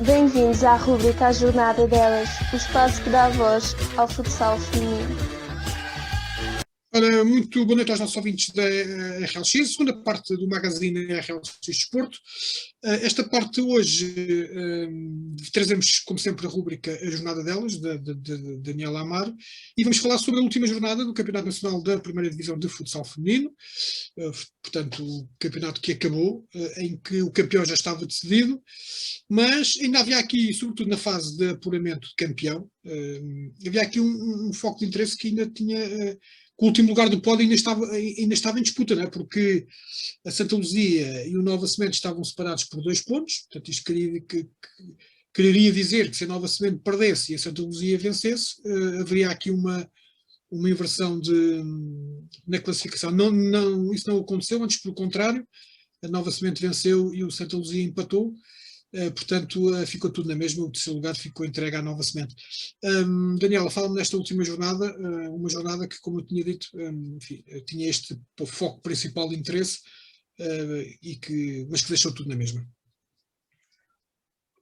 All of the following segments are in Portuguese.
Bem-vindos à rubrica A Jornada Delas, o espaço que dá voz ao futsal feminino. Ora, muito boa noite aos nossos ouvintes da RLX, segunda parte do magazine RLX Desporto. Esta parte hoje trazemos, como sempre, a rúbrica A Jornada Delas, de Daniela Amaro, e vamos falar sobre a última jornada do Campeonato Nacional da Primeira Divisão de Futsal Feminino, portanto, o campeonato que acabou, em que o campeão já estava decidido, mas ainda havia aqui, sobretudo na fase de apuramento de campeão, havia aqui um foco de interesse que ainda tinha... que o último lugar do pódio ainda estava em disputa, não é? Porque a Santa Luzia e o Nova Semente estavam separados por 2 pontos, portanto isto quereria dizer que se a Nova Semente perdesse e a Santa Luzia vencesse, haveria aqui uma inversão na classificação. Isso não aconteceu, antes pelo contrário, a Nova Semente venceu e o Santa Luzia empatou. Portanto, ficou tudo na mesma, o terceiro lugar ficou entregue à Nova Semente. Daniela, fala-me desta última jornada, uma jornada que, como eu tinha dito, enfim, tinha este foco principal de interesse, mas que deixou tudo na mesma.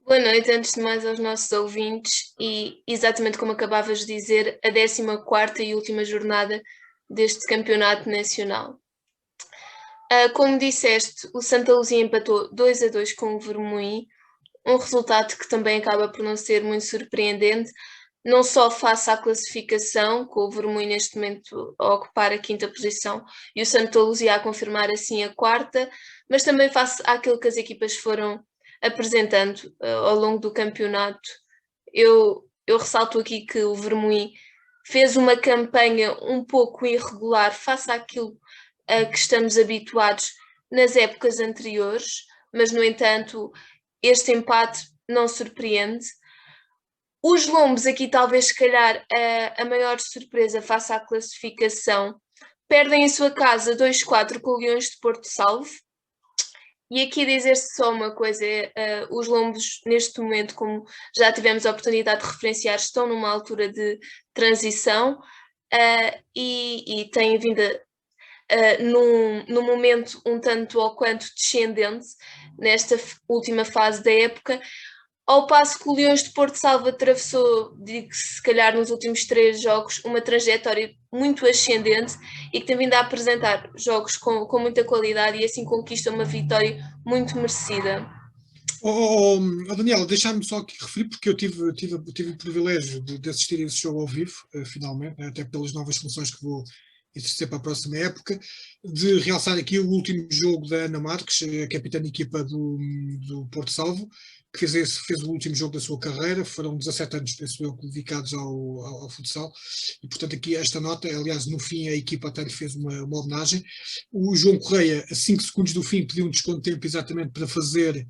Boa noite, antes de mais aos nossos ouvintes, e exatamente como acabavas de dizer, a 14ª e última jornada deste campeonato nacional. Como disseste, o Santa Luzia empatou 2-2 com o Vermoim, um resultado que também acaba por não ser muito surpreendente, não só face à classificação, com o Vermoim neste momento a ocupar a 5ª posição e o Santa Luzia a confirmar assim a 4ª, mas também face àquilo que as equipas foram apresentando ao longo do campeonato. Eu ressalto aqui que o Vermoim fez uma campanha um pouco irregular face àquilo a que estamos habituados nas épocas anteriores, mas no entanto este empate não surpreende. Os Lombos aqui talvez se calhar a maior surpresa face à classificação, perdem em sua casa 2-4 com o Leões de Porto Salvo. E aqui dizer-se só uma coisa, os Lombos neste momento, como já tivemos a oportunidade de referenciar, estão numa altura de transição e têm vindo num momento um tanto ou quanto descendente nesta última fase da época, ao passo que o Leões de Porto Salvo atravessou, digo-se se calhar nos últimos 3 jogos, uma trajetória muito ascendente e que tem vindo a apresentar jogos com muita qualidade e assim conquista uma vitória muito merecida. Daniela, deixa-me só aqui referir, porque eu tive o privilégio de assistir a esse jogo ao vivo, finalmente, até pelas novas funções que vou exercer para a próxima época, de realçar aqui o último jogo da Ana Marques, a capitã de equipa do Porto Salvo, que fez o último jogo da sua carreira. Foram 17 anos, penso eu, dedicados ao futsal, e portanto aqui esta nota, aliás, no fim a equipa até lhe fez uma homenagem. O João Correia, a 5 segundos do fim, pediu um desconto de tempo exatamente para fazer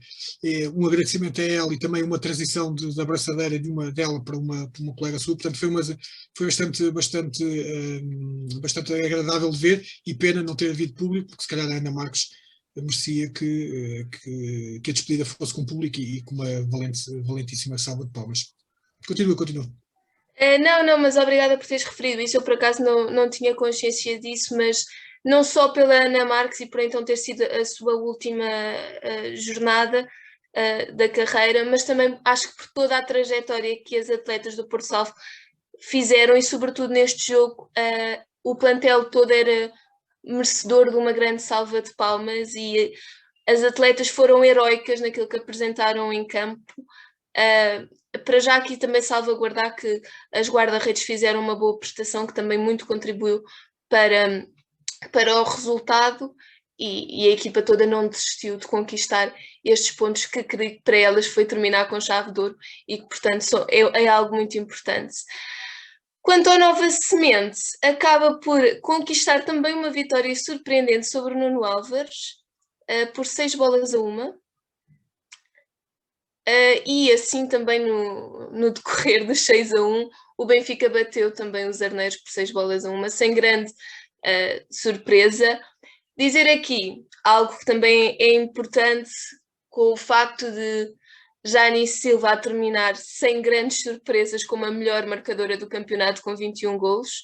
um agradecimento a ela e também uma transição da abraçadeira dela para uma colega sua. Portanto foi bastante agradável de ver, e pena não ter havido público, porque se calhar a Ana Marques merecia que a despedida fosse com público e com uma valentíssima salva de palmas. Continua. Não, mas obrigada por teres referido isso. Eu por acaso não tinha consciência disso, mas não só pela Ana Marques e por então ter sido a sua última jornada da carreira, mas também acho que por toda a trajetória que as atletas do Porto Salvo fizeram, e sobretudo neste jogo o plantel todo era merecedor de uma grande salva de palmas e as atletas foram heroicas naquilo que apresentaram em campo. Para já aqui também salvaguardar que as guarda-redes fizeram uma boa prestação, que também muito contribuiu para o resultado, e a equipa toda não desistiu de conquistar estes pontos, que creio que para elas foi terminar com chave de ouro e que portanto é algo muito importante. Quanto ao Nova Semente, acaba por conquistar também uma vitória surpreendente sobre o Nuno Álvares, por 6-1. E assim também no decorrer dos 6-1, o Benfica bateu também os Arneiros por 6-1, sem grande surpresa. Dizer aqui algo que também é importante, com o facto de Jani Silva a terminar sem grandes surpresas como a melhor marcadora do campeonato com 21 golos.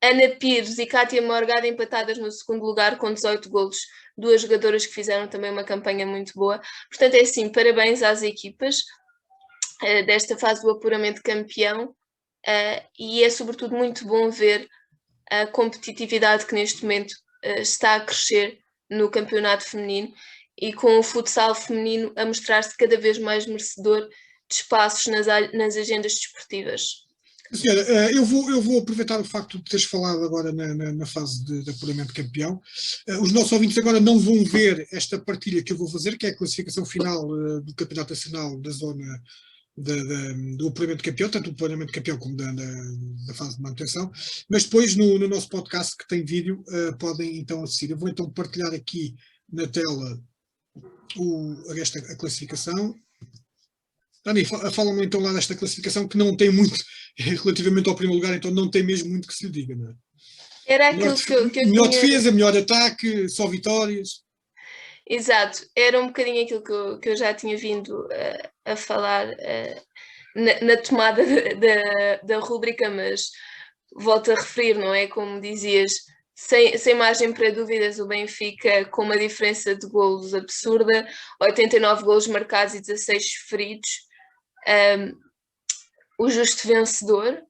Ana Pires e Kátia Morgado empatadas no segundo lugar com 18 golos, 2 jogadoras que fizeram também uma campanha muito boa. Portanto, é assim, parabéns às equipas. desta fase do apuramento campeão, e é sobretudo muito bom ver a competitividade que neste momento está a crescer no campeonato feminino e com o futsal feminino a mostrar-se cada vez mais merecedor de espaços nas agendas desportivas. Senhora, eu vou aproveitar o facto de teres falado agora na fase de apuramento campeão. Os nossos ouvintes agora não vão ver esta partilha que eu vou fazer, que é a classificação final do Campeonato Nacional da zona do apuramento campeão, tanto do apuramento campeão como da fase de manutenção, mas depois no nosso podcast que tem vídeo podem então assistir. Eu vou então partilhar aqui na tela a classificação. Dani, fala-me então lá desta classificação que não tem muito, relativamente ao primeiro lugar, então não tem mesmo muito que se lhe diga, não é? Era aquilo que eu melhor tinha... defesa, melhor ataque, só vitórias. Exato, era um bocadinho aquilo que eu já tinha vindo a falar na tomada da rúbrica, mas volto a referir, não é? Como dizias, sem margem para dúvidas, o Benfica com uma diferença de golos absurda, 89 golos marcados e 16 feridos, o justo vencedor,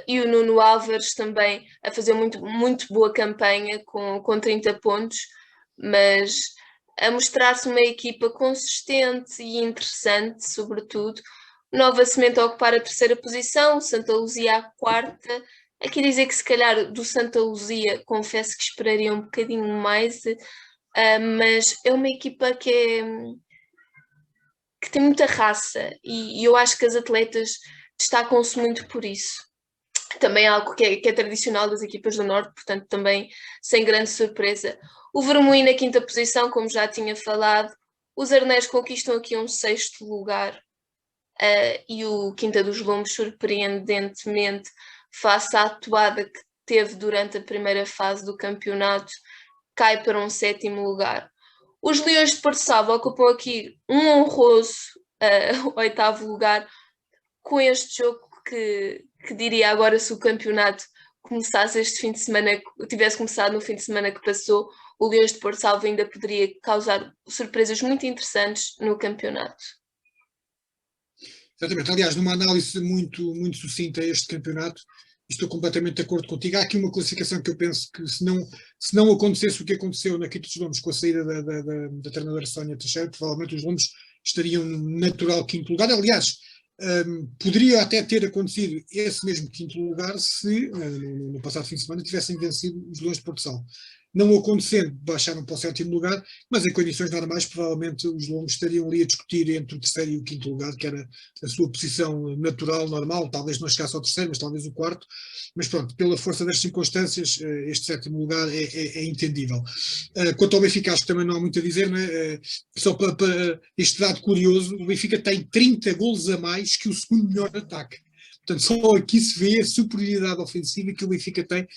e o Nuno Álvares também a fazer muito boa campanha com 30 pontos, mas a mostrar-se uma equipa consistente e interessante, sobretudo. Nova Semente a ocupar a terceira posição, Santa Luzia a quarta. Aqui dizer que se calhar do Santa Luzia confesso que esperaria um bocadinho mais, mas é uma equipa que tem muita raça e eu acho que as atletas destacam-se muito por isso. Também é algo que é tradicional das equipas do Norte, portanto também sem grande surpresa. O Vermoim na quinta posição, como já tinha falado. Os Arnés conquistam aqui um sexto lugar, e o Quinta dos Lombos, surpreendentemente, face à atuada que teve durante a primeira fase do campeonato, cai para um sétimo lugar. Os Leões de Porto Salvo ocupam aqui um honroso oitavo lugar, com este jogo que diria agora, se o campeonato começasse este fim de semana, tivesse começado no fim de semana que passou, o Leões de Porto Salvo ainda poderia causar surpresas muito interessantes no campeonato. Exatamente. Aliás, numa análise muito sucinta a este campeonato, estou completamente de acordo contigo. Há aqui uma classificação que eu penso que se não acontecesse o que aconteceu na Quinta dos Lombos com a saída da treinadora Sónia Teixeira, provavelmente os Lombos estariam no natural quinto lugar. Aliás, poderia até ter acontecido esse mesmo quinto lugar se no passado fim de semana tivessem vencido os Leões de Porto Salvo. Não acontecendo, baixaram para o sétimo lugar, mas em condições normais provavelmente os Lombos estariam ali a discutir entre o terceiro e o quinto lugar, que era a sua posição natural, normal, talvez não chegasse ao terceiro, mas talvez o quarto, mas pronto, pela força das circunstâncias, este sétimo lugar é entendível. Quanto ao Benfica, acho que também não há muito a dizer, não é? Só para este dado curioso, o Benfica tem 30 golos a mais que o segundo melhor ataque. Portanto, só aqui se vê a superioridade ofensiva que o Benfica tem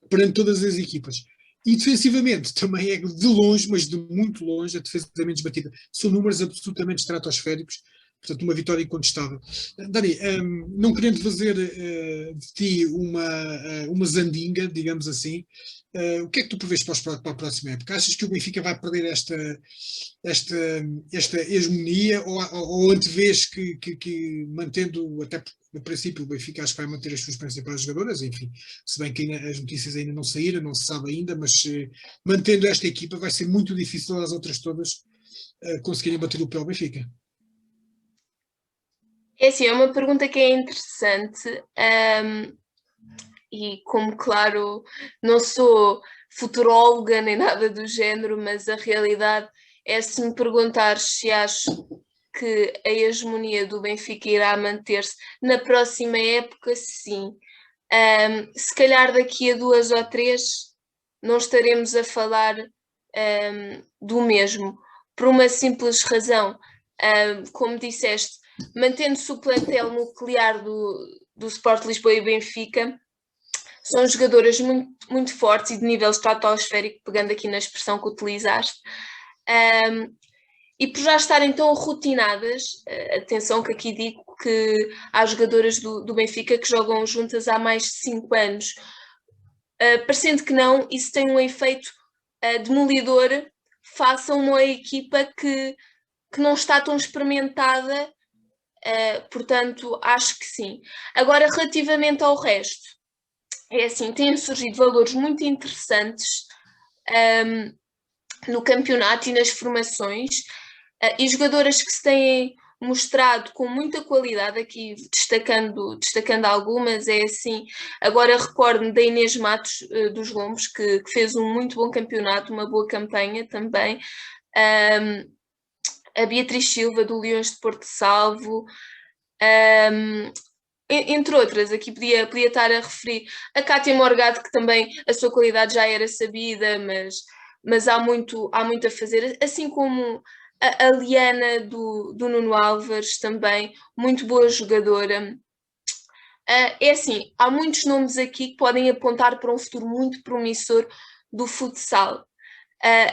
perante todas as equipas. E defensivamente também é de longe, mas de muito longe, a defesa menos batida. São números absolutamente estratosféricos, portanto uma vitória incontestável. Dani, não querendo fazer de ti uma zandinga, digamos assim, o que é que tu prevês para a próxima época? Achas que o Benfica vai perder esta hegemonia ou antevês que mantendo, até no princípio o Benfica acho que vai manter as suas principais jogadoras, enfim, se bem que as notícias ainda não saíram, não se sabe ainda, mas mantendo esta equipa vai ser muito difícil às outras todas conseguirem bater o pé ao Benfica. É assim, é uma pergunta que é interessante, e como claro não sou futuróloga nem nada do género, mas a realidade é, se me perguntares se acho que a hegemonia do Benfica irá manter-se na próxima época, sim. Se calhar daqui a 2 ou 3 não estaremos a falar do mesmo, por uma simples razão. Como disseste, mantendo-se o plantel nuclear do Sport Lisboa e Benfica, são jogadoras muito fortes e de nível estratosférico, pegando aqui na expressão que utilizaste, e por já estarem tão rotinadas, atenção que aqui digo que há jogadoras do Benfica que jogam juntas há mais de 5 anos, parecendo que não, isso tem um efeito demolidor face a uma equipa que não está tão experimentada portanto, acho que sim. Agora, relativamente ao resto, é assim, têm surgido valores muito interessantes no campeonato e nas formações, e jogadoras que se têm mostrado com muita qualidade, aqui destacando algumas, é assim, agora recordo-me da Inês Matos dos Lombos, que fez um muito bom campeonato, uma boa campanha também, a Beatriz Silva do Leões de Porto Salvo, entre outras, aqui podia estar a referir a Cátia Morgado, que também a sua qualidade já era sabida, mas há muito a fazer, assim como a Liana do Nuno Álvares, também muito boa jogadora. É assim, há muitos nomes aqui que podem apontar para um futuro muito promissor do futsal,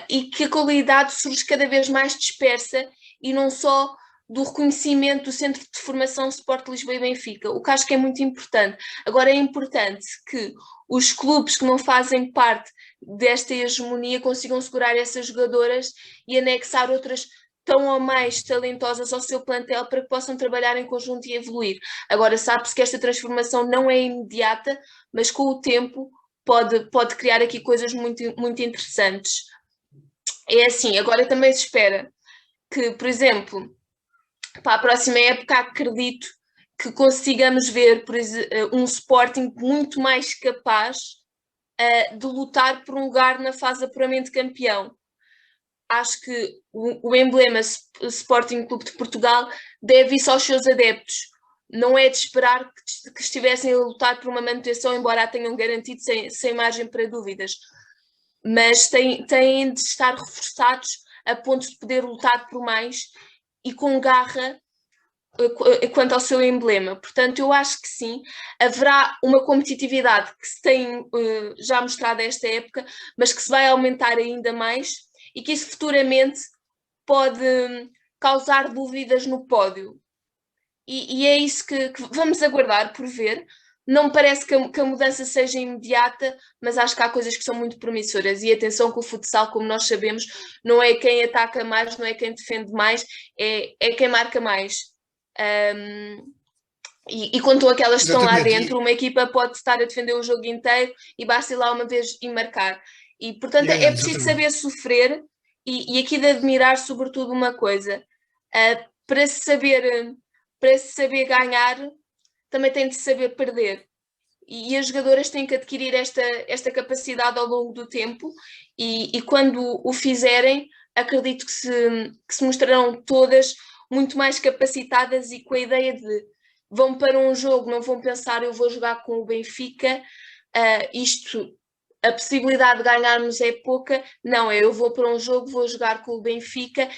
e que a qualidade surge cada vez mais dispersa e não só do reconhecimento do Centro de Formação Sport Lisboa e Benfica, o que acho que é muito importante. Agora é importante que os clubes que não fazem parte desta hegemonia consigam segurar essas jogadoras e anexar outras tão ou mais talentosas ao seu plantel para que possam trabalhar em conjunto e evoluir. Agora sabe-se que esta transformação não é imediata, mas com o tempo pode criar aqui coisas muito, muito interessantes. É assim, agora também se espera que, por exemplo, para a próxima época acredito que consigamos ver um Sporting muito mais capaz de lutar por um lugar na fase de apuramento de campeão. Acho que o emblema Sporting Clube de Portugal deve isso aos seus adeptos. Não é de esperar que estivessem a lutar por uma manutenção, embora a tenham garantido sem margem para dúvidas. Mas têm de estar reforçados a ponto de poder lutar por mais e com garra quanto ao seu emblema. Portanto, eu acho que sim, haverá uma competitividade que se tem já mostrado esta época, mas que se vai aumentar ainda mais e que isso futuramente pode causar dúvidas no pódio. E é isso que vamos aguardar por ver. Não me parece que a mudança seja imediata, mas acho que há coisas que são muito promissoras. E atenção que o futsal, como nós sabemos, não é quem ataca mais, não é quem defende mais, é quem marca mais. E quanto àquelas que estão lá dentro, uma equipa pode estar a defender o jogo inteiro e basta ir lá uma vez e marcar. E, portanto, é preciso saber sofrer e aqui de admirar, sobretudo, uma coisa. Para se saber ganhar, também tem de saber perder. E as jogadoras têm que adquirir esta capacidade ao longo do tempo e quando o fizerem, acredito que se mostrarão todas muito mais capacitadas e com a ideia de vão para um jogo, não vão pensar eu vou jogar com o Benfica, a possibilidade de ganharmos é pouca, não, eu vou para um jogo, vou jogar com o Benfica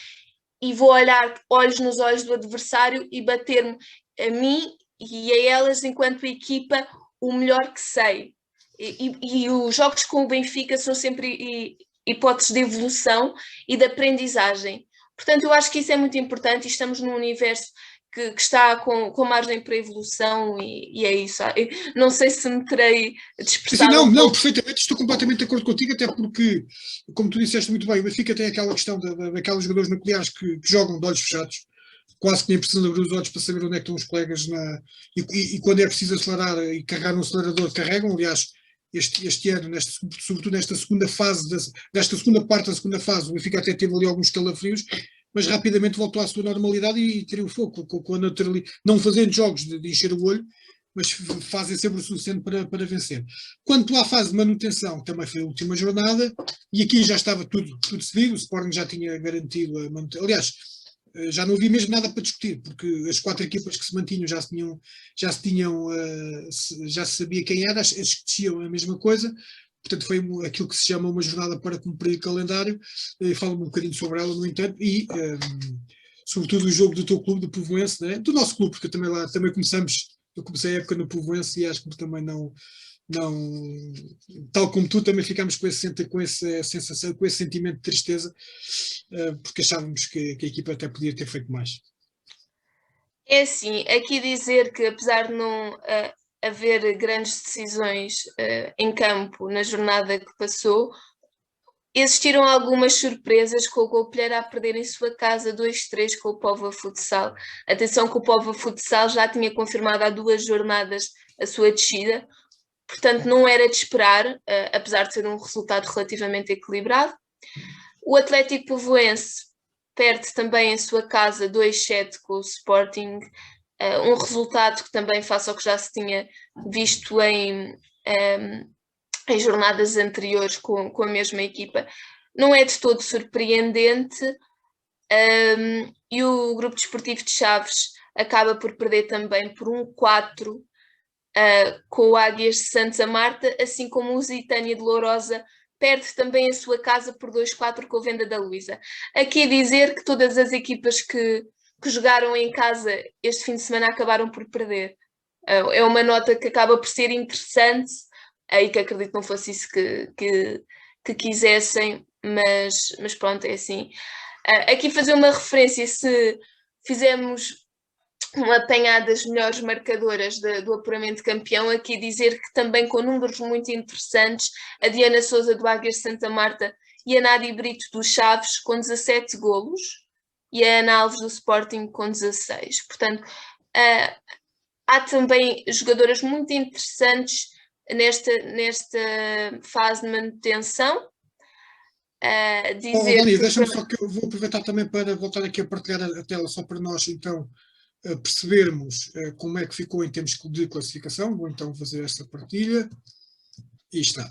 e vou olhar olhos nos olhos do adversário e bater-me a mim e a elas enquanto equipa o melhor que sei. E os jogos com o Benfica são sempre hipóteses de evolução e de aprendizagem. Portanto, eu acho que isso é muito importante e estamos num universo que está com margem para evolução e é isso. Não sei se me terei dispersado. Não, perfeitamente, estou completamente de acordo contigo, até porque, como tu disseste muito bem, o Benfica tem aquela questão daquelas jogadores nucleares que jogam de olhos fechados, quase que nem precisam abrir os olhos para saber onde é que estão os colegas e quando é preciso acelerar e carregar no acelerador, carregam. Aliás, este ano, sobretudo nesta segunda fase, desta segunda parte da segunda fase, o Benfica até teve ali alguns calafrios, mas rapidamente voltou à sua normalidade e triunfou com a neutralidade, não fazendo jogos de encher o olho, mas fazem sempre o suficiente para vencer. Quanto à fase de manutenção, também foi a última jornada, e aqui já estava tudo decidido, o Sporting já tinha garantido a manutenção. Aliás, já não havia mesmo nada para discutir, porque as 4 equipas que se mantinham já se sabia quem era, as que desciam a mesma coisa. Portanto, foi aquilo que se chama uma jornada para cumprir calendário. Falo-me um bocadinho sobre ela, no entanto, e sobretudo o jogo do teu clube, do Povoense, né? Do nosso clube, porque também eu comecei a época no Povoense e acho que também não, tal como tu, também ficámos com essa sensação, com esse sentimento de tristeza, porque achávamos que a equipa até podia ter feito mais. É assim, aqui dizer que apesar de não haver grandes decisões em campo na jornada que passou, Existiram algumas surpresas, com o Golpilheira a perder em sua casa 2-3 com o Póvoa Futsal. Atenção que o Póvoa Futsal já tinha confirmado há 2 jornadas a sua descida, portanto não era de esperar, apesar de ser um resultado relativamente equilibrado. O Atlético Povoense perde também em sua casa 2-7 com o Sporting, um resultado que também, face ao que já se tinha visto em jornadas anteriores com a mesma equipa, não é de todo surpreendente, e o Grupo Desportivo de Chaves acaba por perder também por 1-4 com o Águias de Santa Marta, assim como o Lusitânia de Lourosa perde também a sua casa por 2-4 com o Venda da Luísa. Aqui a dizer que todas as equipas que jogaram em casa este fim de semana acabaram por perder. É uma nota que acaba por ser interessante, e que acredito não fosse isso que quisessem, mas pronto, é assim. Aqui fazer uma referência, se fizemos uma apanhada das melhores marcadoras do apuramento de campeão, aqui dizer que também com números muito interessantes, a Diana Sousa do Águias de Santa Marta e a Nádia Brito do Chaves com 17 golos e a Ana Alves do Sporting com 16. Portanto, há também jogadoras muito interessantes nesta fase de manutenção. Dani, deixa-me só que eu vou aproveitar também para voltar aqui a partilhar a tela, só para nós então percebermos como é que ficou em termos de classificação. Vou então fazer esta partilha. E está.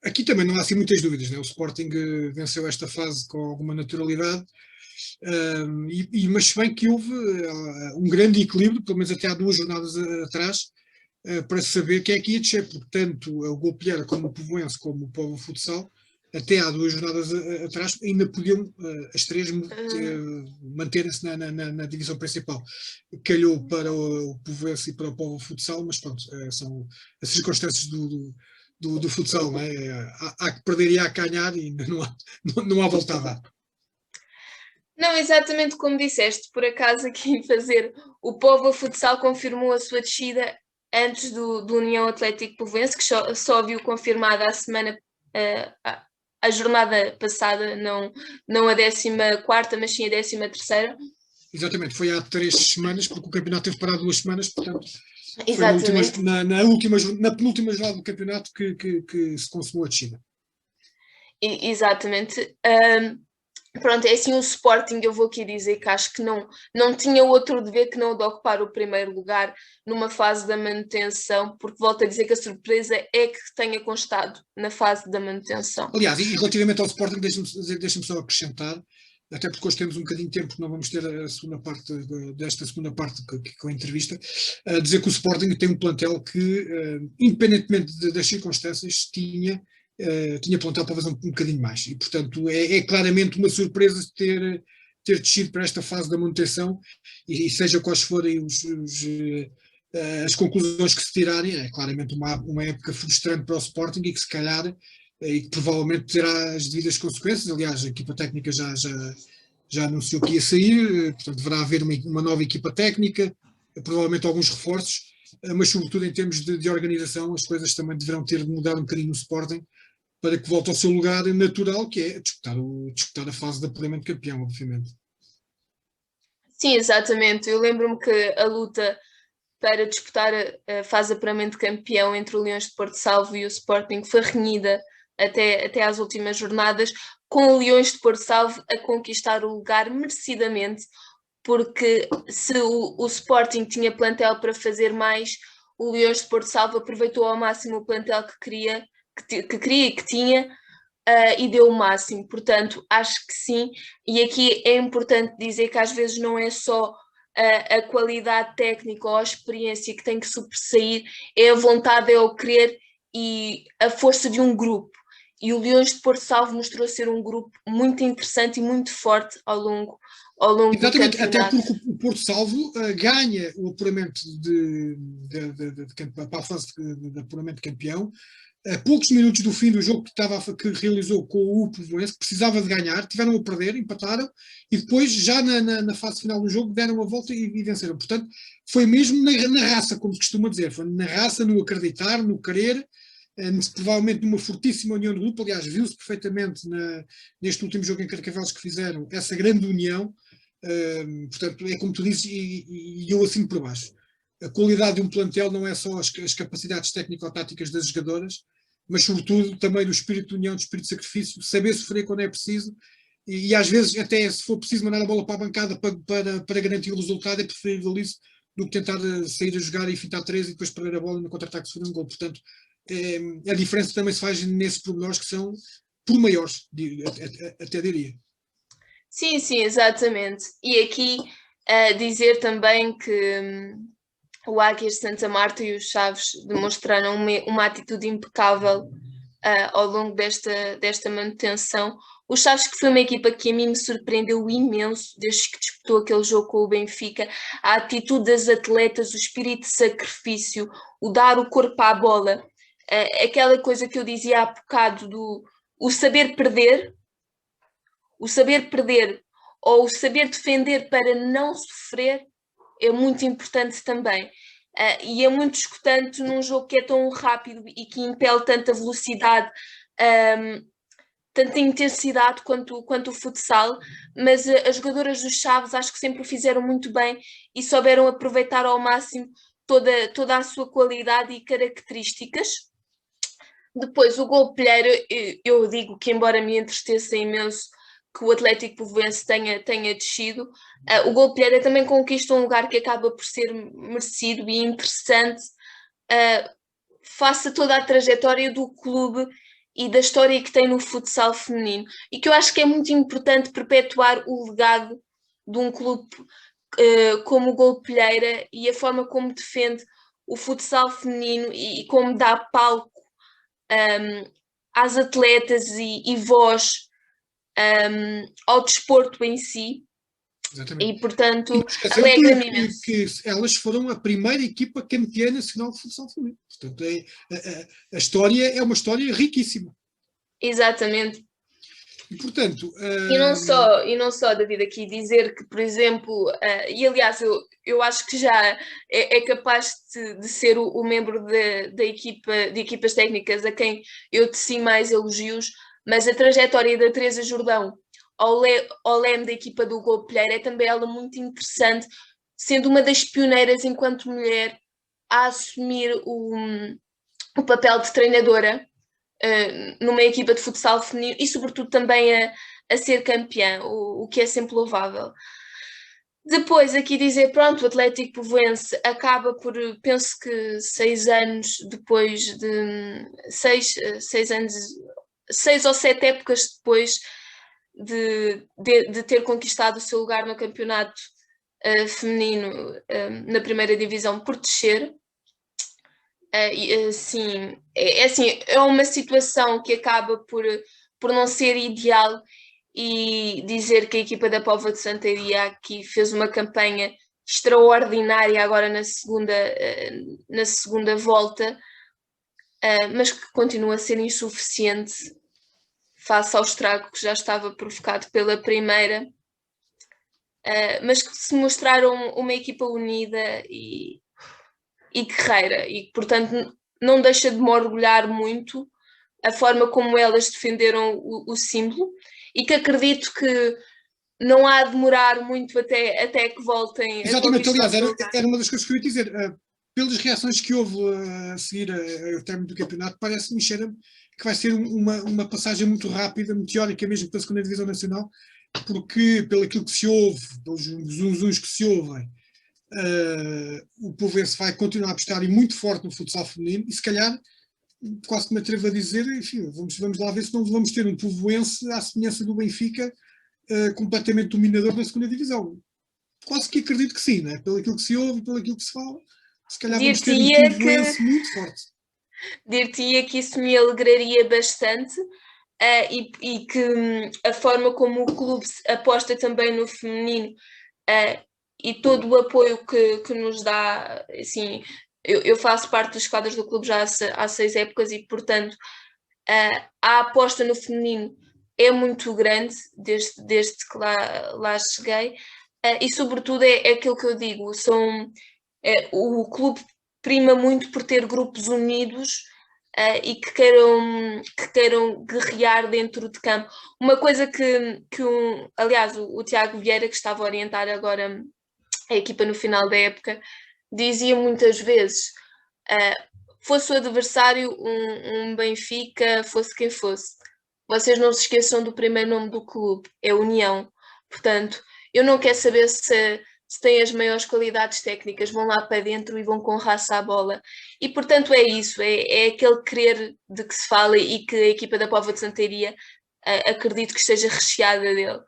Aqui também não há assim muitas dúvidas, né? O Sporting venceu esta fase com alguma naturalidade, mas se bem que houve um grande equilíbrio, pelo menos até há 2 jornadas atrás, para saber quem é que ia descer, porque tanto o Golpilheira como o Povoense como o Póvoa Futsal, até há 2 jornadas atrás, ainda podiam as 3 manterem-se na divisão principal. Calhou para o Povoense e para o Póvoa Futsal, mas pronto, são as circunstâncias do futsal, não é? Há que perder e há que ganhar, e não há volta a dar. Não, exatamente como disseste, por acaso aqui fazer, o Póvoa Futsal confirmou a sua descida antes do União Atlético Povoense, que só viu confirmada a jornada passada, não a 14ª, mas sim a 13ª. Exatamente, foi há 3 semanas, porque o campeonato teve parado 2 semanas, portanto Exatamente. foi na penúltima jornada do campeonato que se consumou a descida. Exatamente. Pronto, é assim, o Sporting, eu vou aqui dizer que acho que não tinha outro dever que não o de ocupar o primeiro lugar numa fase da manutenção, porque volto a dizer que a surpresa é que tenha constado na fase da manutenção. Aliás, e relativamente ao Sporting, deixa-me só acrescentar, até porque hoje temos um bocadinho de tempo, porque não vamos ter a segunda parte desta segunda parte com a entrevista, a dizer que o Sporting tem um plantel que, independentemente das circunstâncias, tinha plantel para fazer um bocadinho mais, e portanto é claramente uma surpresa ter descido para esta fase da manutenção, e seja quais forem as conclusões que se tirarem, é claramente uma época frustrante para o Sporting, e que se calhar e que provavelmente terá as devidas consequências. Aliás, a equipa técnica já anunciou que ia sair, portanto deverá haver uma nova equipa técnica, provavelmente alguns reforços, mas sobretudo em termos de organização as coisas também deverão ter de mudar um bocadinho no Sporting, para que volte ao seu lugar natural, que é disputar a fase de apuramento de campeão, obviamente. Sim, exatamente. Eu lembro-me que a luta para disputar a fase de apuramento de campeão entre o Leões de Porto Salvo e o Sporting foi renhida até às últimas jornadas, com o Leões de Porto Salvo a conquistar o lugar merecidamente, porque se o Sporting tinha plantel para fazer mais, o Leões de Porto Salvo aproveitou ao máximo o plantel que queria e que tinha, e deu o máximo. Portanto, acho que sim, e aqui é importante dizer que às vezes não é só a qualidade técnica ou a experiência que tem que sobressair, é a vontade, é o querer e a força de um grupo. E o Leões de Porto Salvo mostrou ser um grupo muito interessante e muito forte ao longo Exatamente, do campeonato. até porque o Porto Salvo ganha o apuramento para a fase de apuramento de campeão a poucos minutos do fim do jogo que realizou com o Povoense, que precisava de ganhar, tiveram a perder, empataram, e depois já na fase final do jogo deram a volta e venceram. Portanto, foi mesmo na raça, como se costuma dizer, foi na raça, no acreditar, no querer, provavelmente numa fortíssima união de grupo. Aliás, viu-se perfeitamente neste último jogo em Carcavelos que fizeram essa grande união. Portanto, é como tu dizes, e eu assino por baixo. A qualidade de um plantel não é só as capacidades técnico-táticas das jogadoras, mas sobretudo também do espírito de união, do espírito de sacrifício, saber sofrer quando é preciso, e às vezes até se for preciso mandar a bola para a bancada para garantir o resultado, é preferível isso do que tentar sair a jogar e fintar 3 e depois perder a bola no contra-ataque sofrer um gol. Portanto, a diferença também se faz nesses pormenores que são por maiores, até diria. Sim, sim, exatamente. E aqui dizer também que o Águias de Santa Marta e os Chaves demonstraram uma atitude impecável ao longo desta manutenção. O Chaves, que foi uma equipa que a mim me surpreendeu imenso desde que disputou aquele jogo com o Benfica, a atitude das atletas, o espírito de sacrifício, o dar o corpo à bola, aquela coisa que eu dizia há bocado o saber perder ou o saber defender para não sofrer é muito importante também. E é muito escutante num jogo que é tão rápido e que impele tanta velocidade, tanta intensidade quanto o futsal, mas as jogadoras dos Chaves acho que sempre o fizeram muito bem e souberam aproveitar ao máximo toda a sua qualidade e características. Depois, o gol Pelheiro, eu digo que embora me entristeça imenso que o Atlético Povoense tenha descido, o gol Pelheiro também conquista um lugar que acaba por ser merecido e interessante, face a toda a trajetória do clube e da história que tem no futsal feminino, e que eu acho que é muito importante perpetuar o legado de um clube como o Golpilheira e a forma como defende o futsal feminino e como dá palco às atletas e voz ao desporto em si. Exatamente. E, portanto, E alegra-me imenso. que elas foram a primeira equipa campeã nacional de futsal feminino. Portanto, a história é uma história riquíssima. Exatamente. E, portanto... E não só, David, aqui dizer que, por exemplo, e aliás, eu acho que já é capaz de ser o membro da equipa, de equipas técnicas a quem eu teci mais elogios, mas a trajetória da Teresa Jordão ao leme da equipa do Golpilheiro é também ela muito interessante, sendo uma das pioneiras enquanto mulher a assumir o papel de treinadora numa equipa de futsal feminino e sobretudo também a ser campeã, o que é sempre louvável. Depois aqui dizer, pronto, o Atlético Povoense acaba por, penso que 6 anos depois de 6 ou 7 épocas depois de ter conquistado o seu lugar no campeonato feminino na primeira divisão por descer. Assim, é uma situação que acaba por não ser ideal, e dizer que a equipa da Póvoa de Santaria aqui fez uma campanha extraordinária agora na segunda volta, mas que continua a ser insuficiente face ao estrago que já estava provocado pela primeira, mas que se mostraram uma equipa unida e guerreira, e portanto não deixa de me orgulhar muito a forma como elas defenderam o símbolo, e que acredito que não há de demorar muito até que voltem. Exatamente, aliás, era uma das coisas que eu ia dizer. Pelas reações que houve a seguir ao término do campeonato, parece-me, cheira-me, que vai ser uma passagem muito rápida, meteórica mesmo pela segunda Divisão Nacional, porque pelo aquilo que se ouve, pelos zunzuns que se ouvem, o Povoense vai continuar a apostar e muito forte no futsal feminino, e se calhar quase que me atrevo a dizer, enfim, vamos lá ver se não vamos ter um Povoense à semelhança do Benfica, completamente dominador na segunda divisão. Quase que acredito que sim, né? Pelo aquilo que se ouve, pelo aquilo que se fala, se calhar vamos ter um Povoense muito forte. Dir-te-ia que isso me alegraria bastante, e que a forma como o clube aposta também no feminino, e todo o apoio que nos dá, assim, eu faço parte dos quadros do clube já há 6 épocas e, portanto, a aposta no feminino é muito grande desde que lá cheguei, e sobretudo é aquilo que eu digo, o clube prima muito por ter grupos unidos, e que queiram guerrear dentro de campo. Uma coisa aliás, o Tiago Vieira, que estava a orientar agora a equipa no final da época, dizia muitas vezes, fosse o adversário um Benfica, fosse quem fosse, vocês não se esqueçam do primeiro nome do clube, é União. Portanto, eu não quero saber se têm as maiores qualidades técnicas, vão lá para dentro e vão com raça à bola. E, portanto, é isso, é aquele querer de que se fala e que a equipa da Póvoa de Santaria acredito que esteja recheada dele.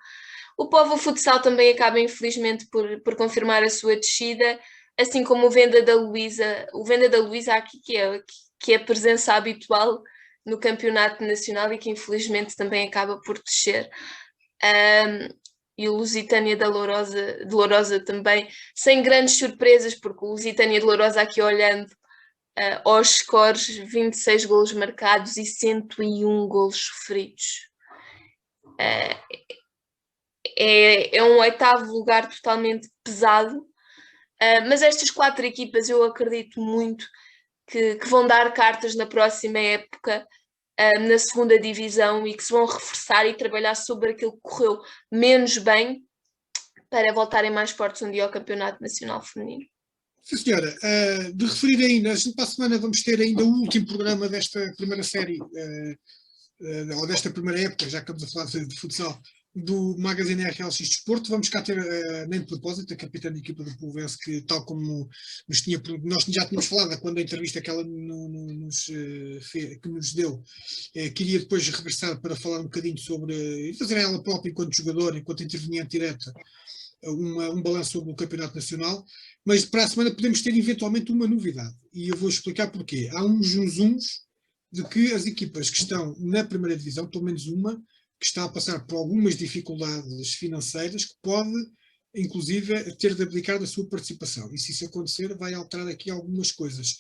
O Póvoa Futsal também acaba, infelizmente, por confirmar a sua descida, assim como o Venda da Luísa. O Venda da Luísa aqui, que é a presença habitual no campeonato nacional e que, infelizmente, também acaba por descer. E o Lusitânia de Lourosa também, sem grandes surpresas, porque o Lusitânia de Lourosa, aqui olhando aos scores, 26 golos marcados e 101 golos sofridos. É um 8º lugar totalmente pesado, mas estas 4 equipas eu acredito muito que vão dar cartas na próxima época, na 2ª divisão, e que se vão reforçar e trabalhar sobre aquilo que correu menos bem para voltarem mais fortes um dia ao Campeonato Nacional Feminino. Sim, senhora. De referir ainda, a gente para a semana vamos ter ainda o último programa desta primeira série, ou desta primeira época, já que estamos a falar de futsal, do Magazine RLX Desporto. Vamos cá ter, nem de propósito, a capitã da equipa do Povoense, que tal como nós já tínhamos falado quando a entrevista que ela que nos deu, queria depois regressar para falar um bocadinho sobre, e fazer ela própria enquanto jogadora, enquanto interveniente direta, um balanço sobre o Campeonato Nacional, mas para a semana podemos ter eventualmente uma novidade, e eu vou explicar porquê. Há uns zunzuns de que as equipas que estão na primeira divisão, pelo menos uma, que está a passar por algumas dificuldades financeiras, que pode, inclusive, ter de abdicar da sua participação. E se isso acontecer, vai alterar aqui algumas coisas.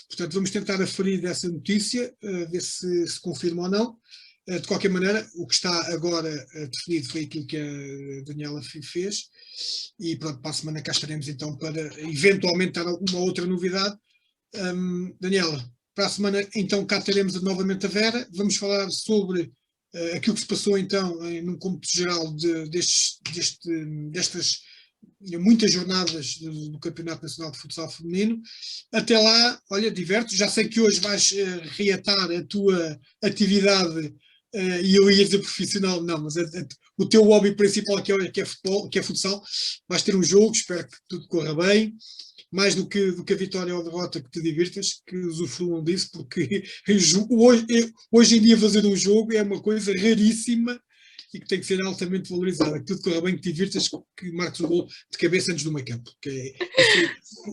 Portanto, vamos tentar aferir dessa notícia, ver se confirma ou não. De qualquer maneira, o que está agora definido foi aquilo que a Daniela fez. E pronto, para a semana cá estaremos então para eventualmente dar uma outra novidade. Daniela, para a semana então cá teremos novamente a Vera. Vamos falar sobre aquilo que se passou então num cômputo geral destas muitas jornadas do Campeonato Nacional de Futsal Feminino. Até lá, olha, diverte. Já sei que hoje vais reatar a tua atividade, e eu ia dizer profissional, não, mas o teu hobby principal que é futebol, que é futsal. Vais ter um jogo, espero que tudo corra bem. Mais do que a vitória ou a derrota, que te divirtas, que usufruam disso, porque hoje em dia fazer um jogo é uma coisa raríssima e que tem que ser altamente valorizada. Que tudo corra bem, que te divirtas, que marques o gol de cabeça antes do meio campo.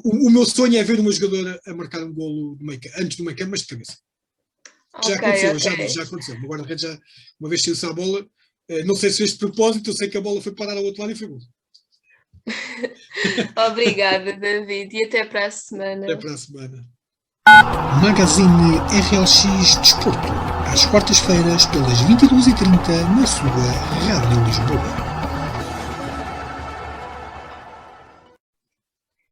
O meu sonho é ver uma jogadora a marcar um golo antes do meio campo, mas de cabeça. Já aconteceu, já aconteceu. Agora uma vez saiu-se a bola, não sei se fez de propósito, eu sei que a bola foi parar ao outro lado e foi gol. Obrigada, David, e até para a semana. Até para a semana. Magazine RLX Desporto, às quartas-feiras, pelas 22h30, na sua Rádio Lisboa.